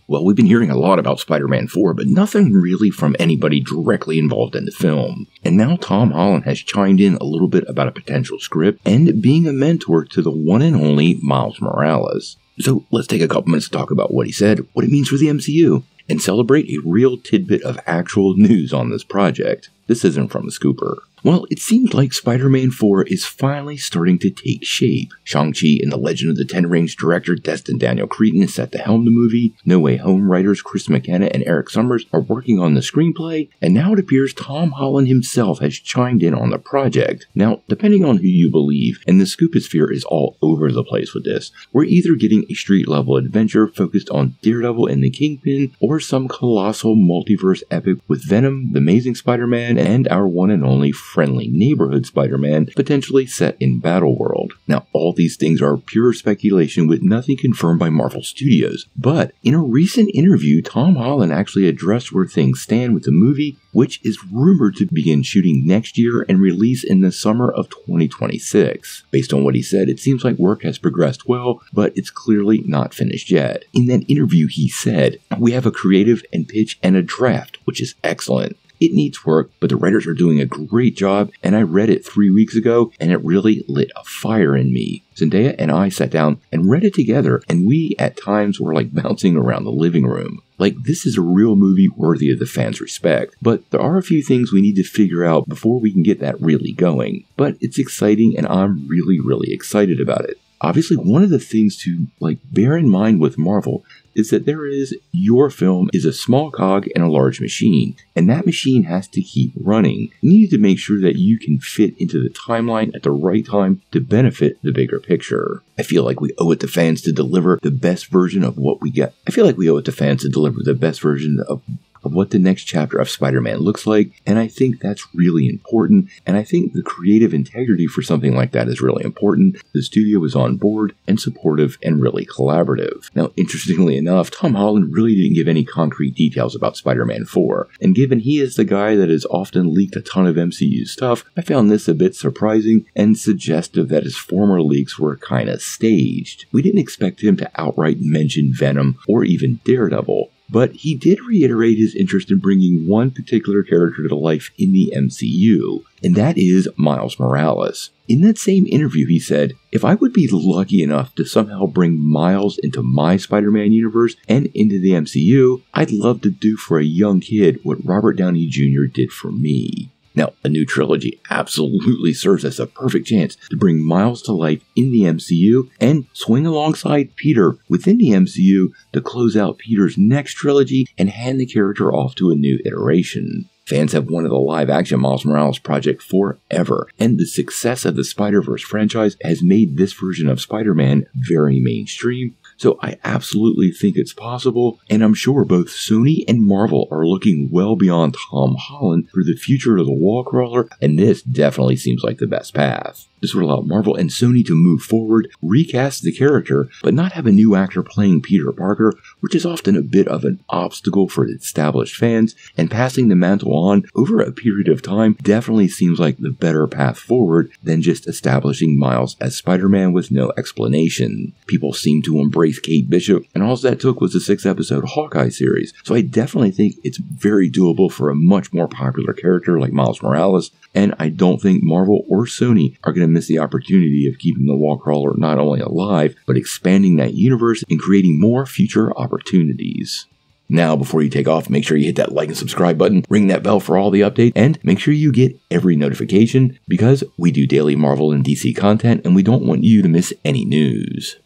Well, we've been hearing a lot about Spider-Man 4, but nothing really from anybody directly involved in the film. And now Tom Holland has chimed in a little bit about a potential script and being a mentor to the one and only Miles Morales. So let's take a couple minutes to talk about what he said, what it means for the MCU, and celebrate a real tidbit of actual news on this project. This isn't from the Scooper. Well, it seems like Spider-Man 4 is finally starting to take shape. Shang-Chi and the Legend of the Ten Rings director Destin Daniel Cretton is set to helm the movie, No Way Home writers Chris McKenna and Eric Summers are working on the screenplay, and now it appears Tom Holland himself has chimed in on the project. Now, depending on who you believe, and the Scooposphere is all over the place with this, we're either getting a street-level adventure focused on Daredevil and the Kingpin, or some colossal multiverse epic with Venom, the Amazing Spider-Man, and our one and only friendly neighborhood Spider-Man, potentially set in Battleworld. Now, all these things are pure speculation with nothing confirmed by Marvel Studios, but in a recent interview, Tom Holland actually addressed where things stand with the movie, which is rumored to begin shooting next year and release in the summer of 2026. Based on what he said, it seems like work has progressed well, but it's clearly not finished yet. In that interview, he said, "We have a creative and pitch and a draft, which is excellent. It needs work, but the writers are doing a great job, and I read it 3 weeks ago, and it really lit a fire in me." Zendaya and I sat down and read it together, and we, at times, were like bouncing around the living room. Like, this is a real movie worthy of the fans' respect, but there are a few things we need to figure out before we can get that really going. But it's exciting, and I'm really excited about it. Obviously, one of the things to bear in mind with Marvel is that your film is a small cog in a large machine, and that machine has to keep running. You need to make sure that you can fit into the timeline at the right time to benefit the bigger picture. I feel like we owe it to fans to deliver the best version of what we get. I feel like we owe it to fans to deliver the best version of what the next chapter of Spider-Man looks like, and I think that's really important, and I think the creative integrity for something like that is really important. The studio is on board and supportive and really collaborative. Now, interestingly enough, Tom Holland really didn't give any concrete details about Spider-Man 4, and given he is the guy that has often leaked a ton of MCU stuff, I found this a bit surprising and suggestive that his former leaks were kinda staged. We didn't expect him to outright mention Venom or even Daredevil, but he did reiterate his interest in bringing one particular character to life in the MCU, and that is Miles Morales. In that same interview, he said, "If I would be lucky enough to somehow bring Miles into my Spider-Man universe and into the MCU, I'd love to do for a young kid what Robert Downey Jr. did for me." Now, a new trilogy absolutely serves as a perfect chance to bring Miles to life in the MCU and swing alongside Peter within the MCU to close out Peter's next trilogy and hand the character off to a new iteration. Fans have wanted a live-action Miles Morales project forever, and the success of the Spider-Verse franchise has made this version of Spider-Man very mainstream. So I absolutely think it's possible, and I'm sure both Sony and Marvel are looking well beyond Tom Holland for the future of the wall crawler, and this definitely seems like the best path. This would allow Marvel and Sony to move forward, recast the character, but not have a new actor playing Peter Parker, which is often a bit of an obstacle for established fans, and passing the mantle on over a period of time definitely seems like the better path forward than just establishing Miles as Spider-Man with no explanation. People seem to embrace Kate Bishop, and all that took was a 6-episode Hawkeye series, so I definitely think it's very doable for a much more popular character like Miles Morales, and I don't think Marvel or Sony are going to miss the opportunity of keeping the wall crawler not only alive, but expanding that universe and creating more future opportunities. Now, before you take off, make sure you hit that like and subscribe button, ring that bell for all the updates, and make sure you get every notification because we do daily Marvel and DC content and we don't want you to miss any news.